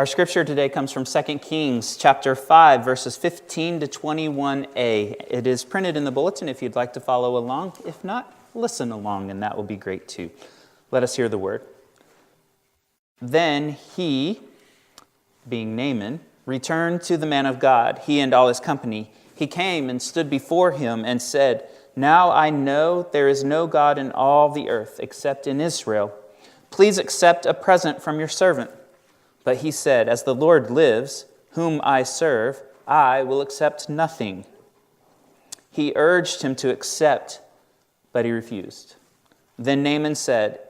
Our scripture today comes from 2 Kings chapter 5, verses 15 to 21a. It is printed in the bulletin if you'd like to follow along. If not, listen along, and that will be great too. Let us hear the word. Then he, being Naaman, returned to the man of God, he and all his company. He came and stood before him and said, "Now I know there is no God in all the earth except in Israel. Please accept a present from your servant." But he said, "As the Lord lives, whom I serve, I will accept nothing." He urged him to accept, but he refused. Then Naaman said,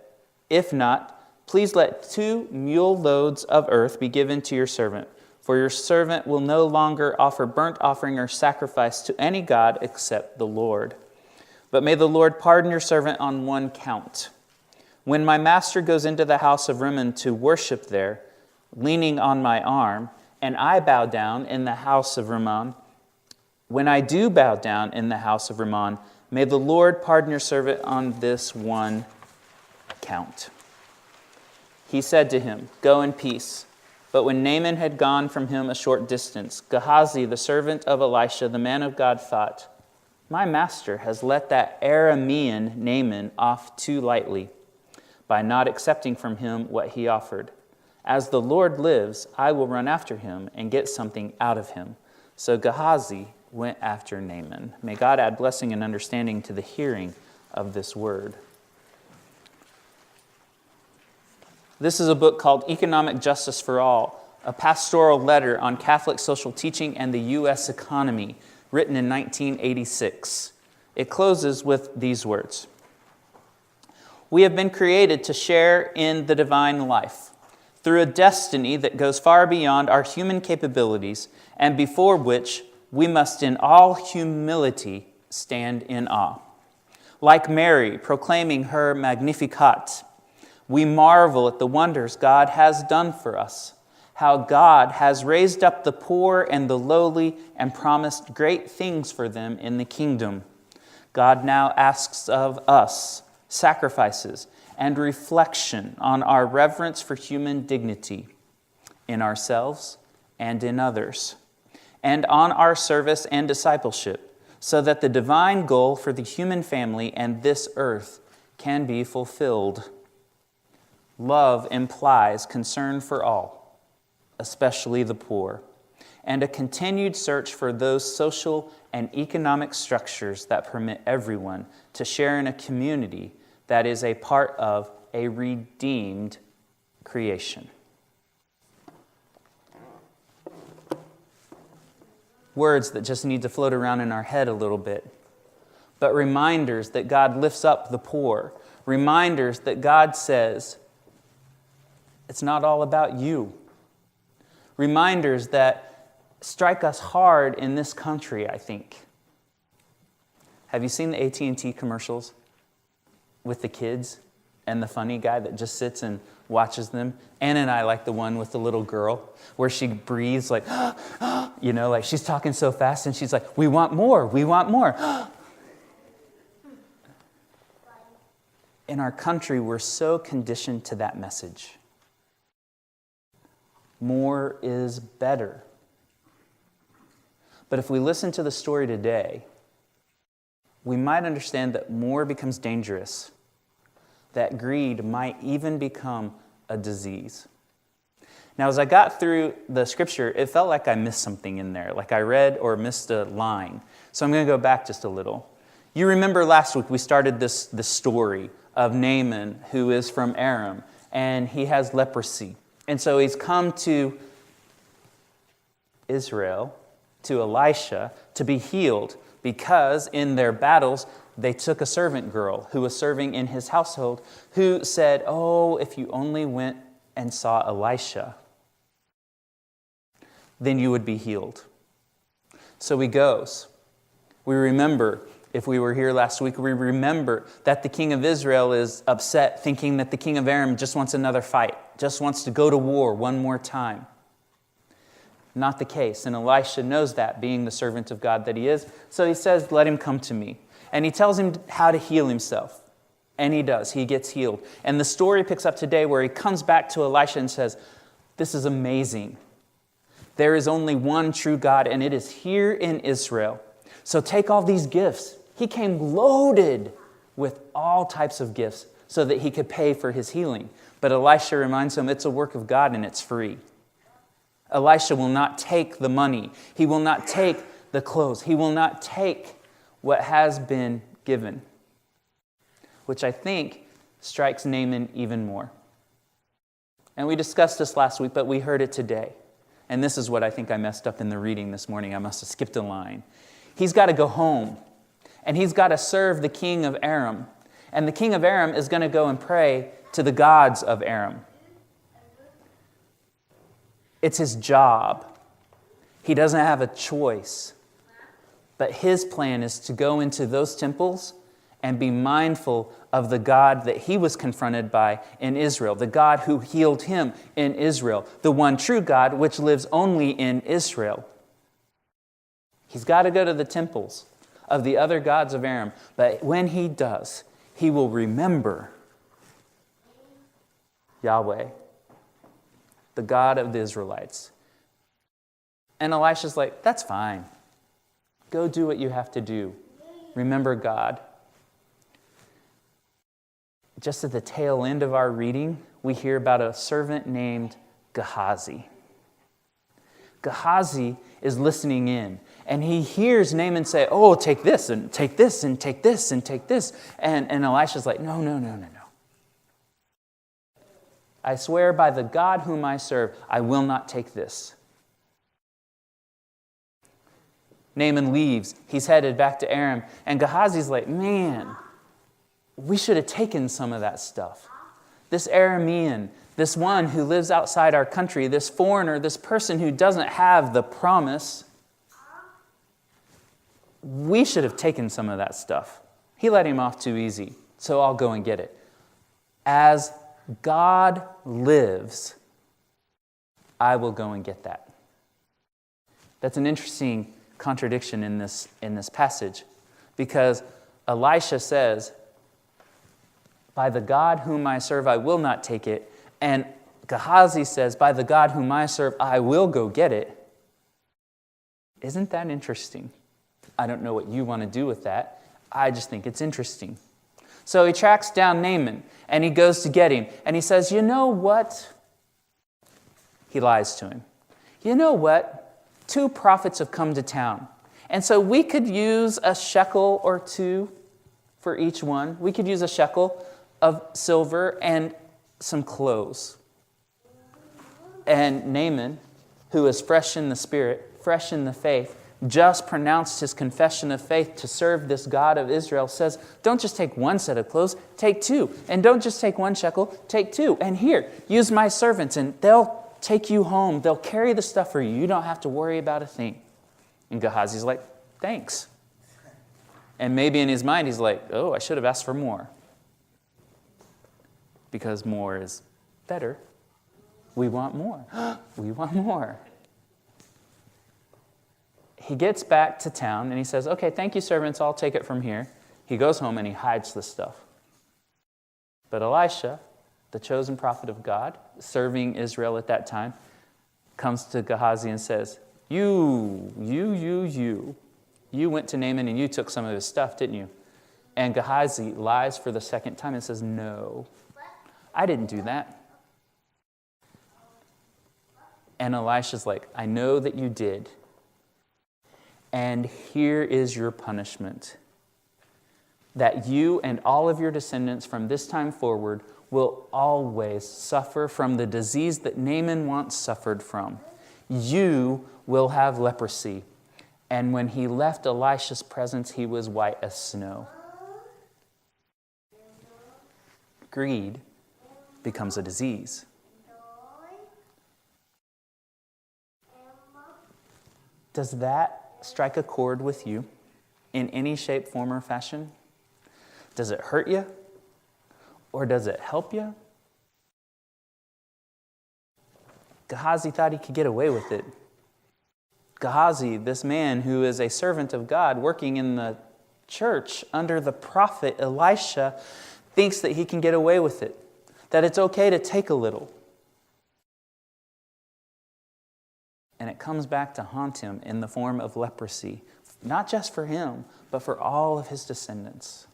"If not, please let 2 mule loads of earth be given to your servant, for your servant will no longer offer burnt offering or sacrifice to any god except the Lord. But may the Lord pardon your servant on one count. When my master goes into the house of Rimmon to worship there, leaning on my arm, and I bow down in the house of Rimmon, when I do bow down in the house of Rimmon, may the Lord pardon your servant on this one count." He said to him, "Go in peace." But when Naaman had gone from him a short distance, Gehazi, the servant of Elisha, the man of God, thought, "My master has let that Aramean Naaman off too lightly by not accepting from him what he offered. As the Lord lives, I will run after him and get something out of him." So Gehazi went after Naaman. May God add blessing and understanding to the hearing of this word. This is a book called Economic Justice for All, a pastoral letter on Catholic social teaching and the U.S. economy, written in 1986. It closes with these words: "We have been created to share in the divine life, through a destiny that goes far beyond our human capabilities and before which we must in all humility stand in awe. Like Mary proclaiming her Magnificat, we marvel at the wonders God has done for us, how God has raised up the poor and the lowly and promised great things for them in the kingdom. God now asks of us sacrifices and reflection on our reverence for human dignity in ourselves and in others, and on our service and discipleship, so that the divine goal for the human family and this earth can be fulfilled. Love implies concern for all, especially the poor, and a continued search for those social and economic structures that permit everyone to share in a community that is a part of a redeemed creation." Words that just need to float around in our head a little bit, but reminders that God lifts up the poor, reminders that God says, it's not all about you. Reminders that strike us hard in this country, I think. Have you seen the AT&T commercials with the kids and the funny guy that just sits and watches them? Anna and I like the one with the little girl where she breathes like, like she's talking so fast and she's like, "We want more, we want more." In our country, we're so conditioned to that message. More is better. But if we listen to the story today, we might understand that more becomes dangerous, that greed might even become a disease. Now, as I got through the scripture, it felt like I missed something in there, like I read or missed a line. So I'm going to go back just a little. You remember last week we started this story of Naaman, who is from Aram, and he has leprosy. And so he's come to Israel, to Elisha, to be healed, because in their battles, they took a servant girl who was serving in his household who said, "Oh, if you only went and saw Elisha, then you would be healed." So he goes. We remember, if we were here last week, we remember that the king of Israel is upset, thinking that the king of Aram just wants another fight, just wants to go to war one more time. Not the case. And Elisha knows that, being the servant of God that he is. So he says, "Let him come to me." And he tells him how to heal himself. And he does. He gets healed. And the story picks up today where he comes back to Elisha and says, This is amazing. There is only one true God, and it is here in Israel. So take all these gifts. He came loaded with all types of gifts so that he could pay for his healing. But Elisha reminds him it's a work of God and it's free. Elisha will not take the money. He will not take the clothes. He will not take what has been given, which I think strikes Naaman even more. And we discussed this last week, but we heard it today. And this is what I think I messed up in the reading this morning. I must have skipped a line. He's got to go home, and he's got to serve the king of Aram. And the king of Aram is going to go and pray to the gods of Aram. It's his job. He doesn't have a choice. But his plan is to go into those temples and be mindful of the God that he was confronted by in Israel, the God who healed him in Israel, the one true God which lives only in Israel. He's got to go to the temples of the other gods of Aram, but when he does, he will remember Yahweh, the God of the Israelites. And Elisha's like, that's fine. Go do what you have to do. Remember God. Just at the tail end of our reading, we hear about a servant named Gehazi. Gehazi is listening in, and he hears Naaman say, oh, take this, and take this, and take this, and take this. And Elisha's like, no. I swear by the God whom I serve, I will not take this. Naaman leaves. He's headed back to Aram. And Gehazi's like, man, we should have taken some of that stuff. This Aramean, this one who lives outside our country, this foreigner, this person who doesn't have the promise, we should have taken some of that stuff. He let him off too easy, so I'll go and get it. As God lives, I will go and get that. That's an interesting contradiction in this passage, because Elisha says, by the God whom I serve, I will not take it. And Gehazi says, by the God whom I serve, I will go get it. Isn't that interesting? I don't know what you want to do with that. I just think it's interesting. So he tracks down Naaman, and he goes to get him. And he says, you know what? He lies to him. You know what? 2 prophets have come to town. And so we could use a shekel or 2 for each one. We could use a shekel of silver and some clothes. And Naaman, who is fresh in the spirit, fresh in the faith, just pronounced his confession of faith to serve this God of Israel, says, don't just take 1 set of clothes, take 2. And don't just take 1 shekel, take 2. And here, use my servants, and they'll take you home. They'll carry the stuff for you. You don't have to worry about a thing. And Gehazi's like, thanks. And maybe in his mind, he's like, oh, I should have asked for more. Because more is better. We want more. We want more. He gets back to town and he says, okay, thank you, servants. I'll take it from here. He goes home and he hides the stuff. But Elisha, the chosen prophet of God, serving Israel at that time, comes to Gehazi and says, you went to Naaman and you took some of his stuff, didn't you? And Gehazi lies for the second time and says, no, I didn't do that. And Elisha's like, I know that you did. And here is your punishment. That you and all of your descendants from this time forward will always suffer from the disease that Naaman once suffered from. You will have leprosy. And when he left Elisha's presence, he was white as snow. Greed becomes a disease. Does that strike a chord with you in any shape, form, or fashion? Does it hurt you? Or does it help you? Gehazi thought he could get away with it. Gehazi, this man who is a servant of God working in the church under the prophet Elisha, thinks that he can get away with it, that it's okay to take a little. And it comes back to haunt him in the form of leprosy, not just for him, but for all of his descendants.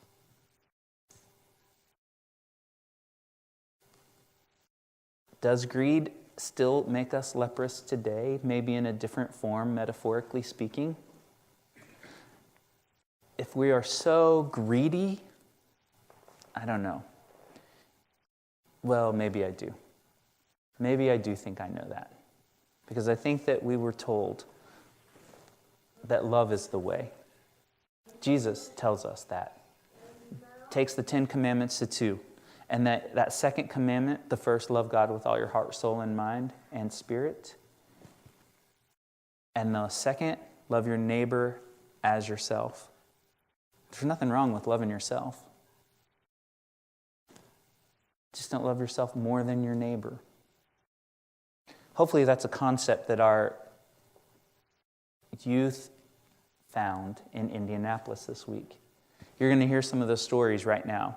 Does greed still make us leprous today, maybe in a different form, metaphorically speaking? If we are so greedy, I don't know. Well, maybe I do. Maybe I do think I know that. Because I think that we were told that love is the way. Jesus tells us that. Takes the 10 commandments to 2. And that second commandment, the first, love God with all your heart, soul, and mind, and spirit. And the second, love your neighbor as yourself. There's nothing wrong with loving yourself. Just don't love yourself more than your neighbor. Hopefully that's a concept that our youth found in Indianapolis this week. You're going to hear some of those stories right now.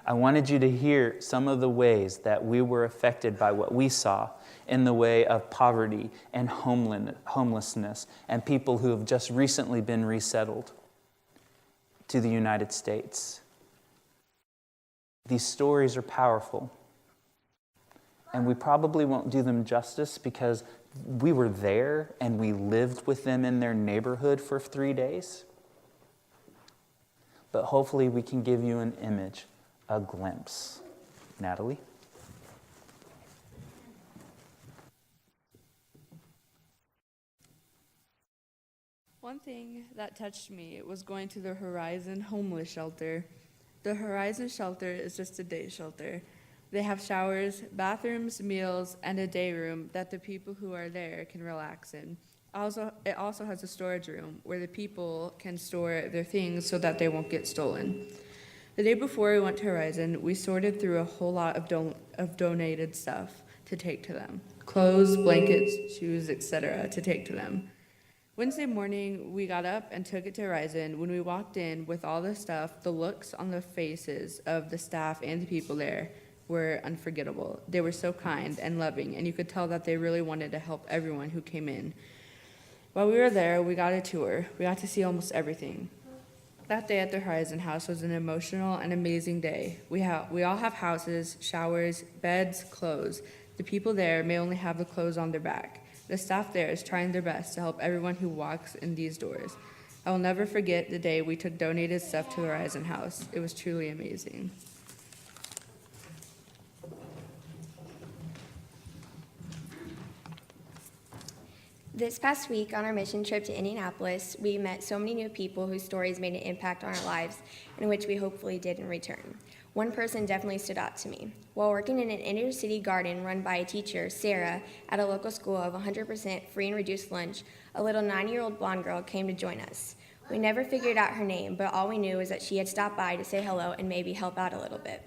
I wanted you to hear some of the ways that we were affected by what we saw in the way of poverty and homelessness and people who have just recently been resettled to the United States. These stories are powerful. And we probably won't do them justice because we were there and we lived with them in their neighborhood for 3 days. But hopefully we can give you an image, a glimpse. Natalie? One thing that touched me was going to the Horizon homeless shelter. The Horizon shelter is just a day shelter. They have showers, bathrooms, meals, and a day room that the people who are there can relax in. It also has a storage room where the people can store their things so that they won't get stolen. The day before we went to Horizon, we sorted through a whole lot of donated stuff to take to them. Clothes, blankets, shoes, etc. to take to them. Wednesday morning, we got up and took it to Horizon. When we walked in with all the stuff, the looks on the faces of the staff and the people there were unforgettable. They were so kind and loving, and you could tell that they really wanted to help everyone who came in. While we were there, we got a tour. We got to see almost everything. That day at the Horizon House was an emotional and amazing day. We all have houses, showers, beds, clothes. The people there may only have the clothes on their back. The staff there is trying their best to help everyone who walks in these doors. I will never forget the day we took donated stuff to the Horizon House. It was truly amazing. This past week on our mission trip to Indianapolis, we met so many new people whose stories made an impact on our lives and which we hopefully did in return. One person definitely stood out to me. While working in an inner city garden run by a teacher, Sarah, at a local school of 100% free and reduced lunch, a little 9-year-old blonde girl came to join us. We never figured out her name, but all we knew was that she had stopped by to say hello and maybe help out a little bit.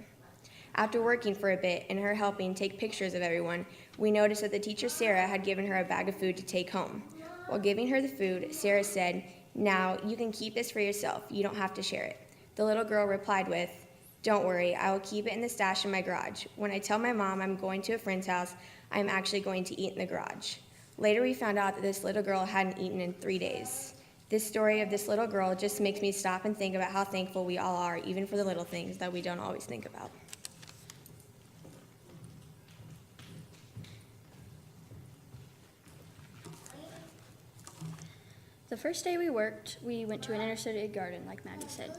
After working for a bit and her helping take pictures of everyone, we noticed that the teacher Sarah had given her a bag of food to take home. While giving her the food, Sarah said, "Now, you can keep this for yourself. You don't have to share it." The little girl replied with, "Don't worry, I will keep it in the stash in my garage. When I tell my mom I'm going to a friend's house, I'm actually going to eat in the garage." Later, we found out that this little girl hadn't eaten in 3 days. This story of this little girl just makes me stop and think about how thankful we all are, even for the little things that we don't always think about. The first day we worked, we went to an inner city garden, like Maddie said.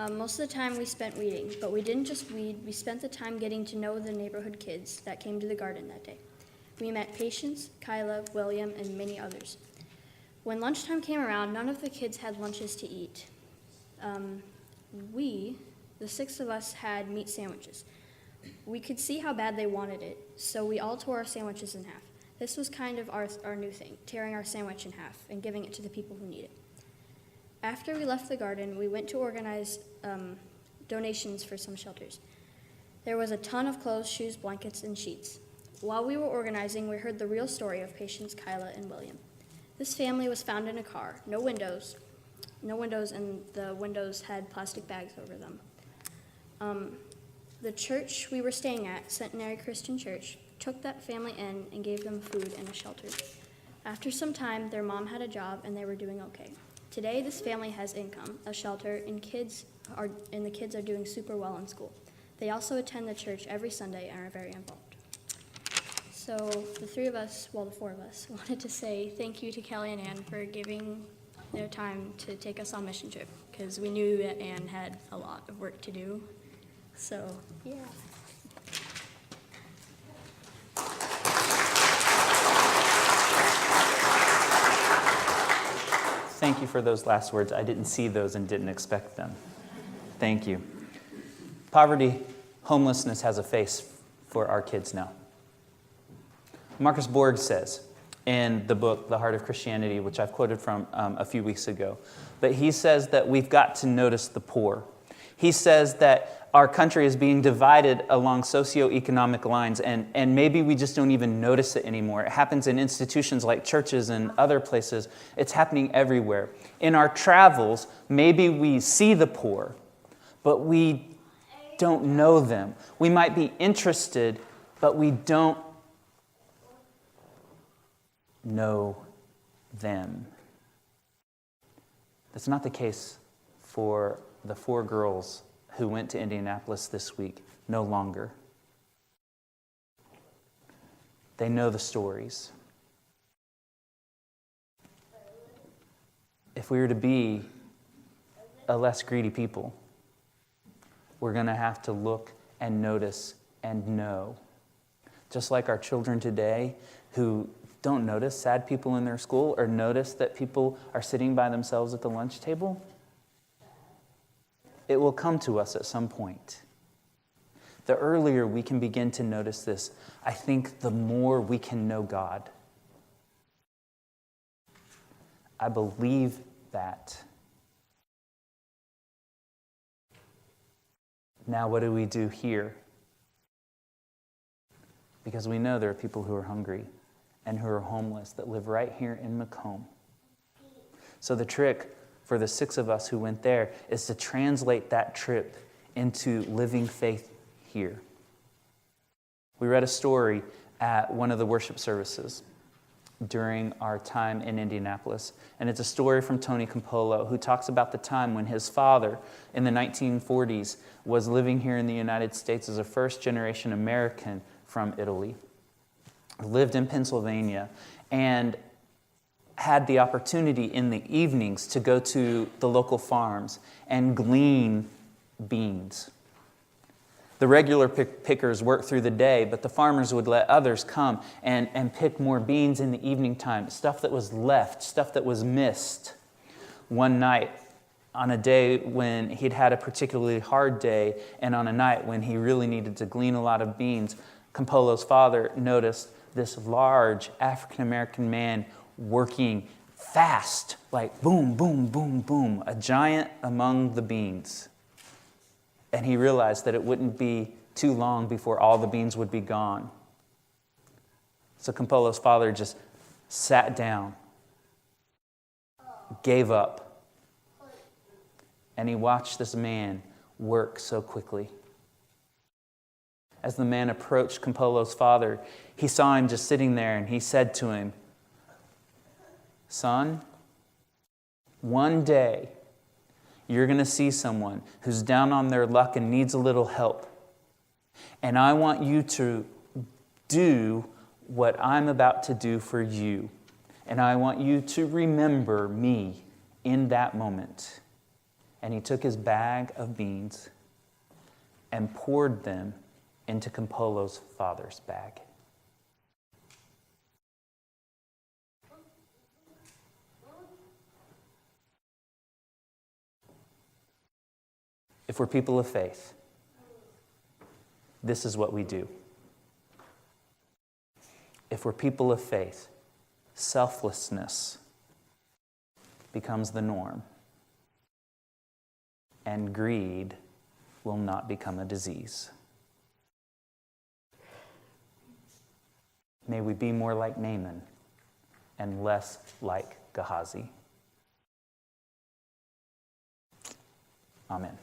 Most of the time we spent weeding, but we didn't just weed, we spent the time getting to know the neighborhood kids that came to the garden that day. We met Patience, Kyla, William, and many others. When lunchtime came around, none of the kids had lunches to eat. The 6 of us, had meat sandwiches. We could see how bad they wanted it, so we all tore our sandwiches in half. This was kind of our new thing, tearing our sandwich in half and giving it to the people who need it. After we left the garden, we went to organize donations for some shelters. There was a ton of clothes, shoes, blankets, and sheets. While we were organizing, we heard the real story of Patience, Kyla, and William. This family was found in a car, no windows, and the windows had plastic bags over them. The church we were staying at, Centenary Christian Church, took that family in and gave them food and a shelter. After some time, their mom had a job and they were doing okay. Today, this family has income, a shelter, and the kids are doing super well in school. They also attend the church every Sunday and are very involved. So the four of us, wanted to say thank you to Kelly and Ann for giving their time to take us on mission trip, because we knew that Ann had a lot of work to do. So, yeah. Thank you for those last words. I didn't see those and didn't expect them. Thank you. Poverty, homelessness has a face for our kids now. Marcus Borg says in the book, The Heart of Christianity, which I've quoted from a few weeks ago, but he says that we've got to notice the poor. He says that our country is being divided along socioeconomic lines, and maybe we just don't even notice it anymore. It happens in institutions like churches and other places. It's happening everywhere. In our travels, maybe we see the poor, but we don't know them. We might be interested, but we don't know them. That's not the case for the 4 girls who went to Indianapolis this week, no longer. They know the stories. If we were to be a less greedy people, we're going to have to look and notice and know. Just like our children today who don't notice sad people in their school or notice that people are sitting by themselves at the lunch table, it will come to us at some point. The earlier we can begin to notice this, I think the more we can know God. I believe that. Now, what do we do here? Because we know there are people who are hungry and who are homeless that live right here in Macomb. So the trick for the 6 of us who went there is to translate that trip into living faith here. We read a story at one of the worship services during our time in Indianapolis, and it's a story from Tony Campolo, who talks about the time when his father in the 1940s was living here in the United States as a first-generation American from Italy, lived in Pennsylvania, and had the opportunity in the evenings to go to the local farms and glean beans. The regular pickers worked through the day, but the farmers would let others come and pick more beans in the evening time, stuff that was left, stuff that was missed. One night, on a day when he'd had a particularly hard day, and on a night when he really needed to glean a lot of beans, Campolo's father noticed this large African-American man working fast, like boom, boom, boom, boom, a giant among the beans. And he realized that it wouldn't be too long before all the beans would be gone. So Campolo's father just sat down, gave up, and he watched this man work so quickly. As the man approached Campolo's father, he saw him just sitting there, and he said to him, "Son, one day you're going to see someone who's down on their luck and needs a little help. And I want you to do what I'm about to do for you. And I want you to remember me in that moment." And he took his bag of beans and poured them into Campolo's father's bag. If we're people of faith, this is what we do. If we're people of faith, selflessness becomes the norm, and greed will not become a disease. May we be more like Naaman and less like Gehazi. Amen.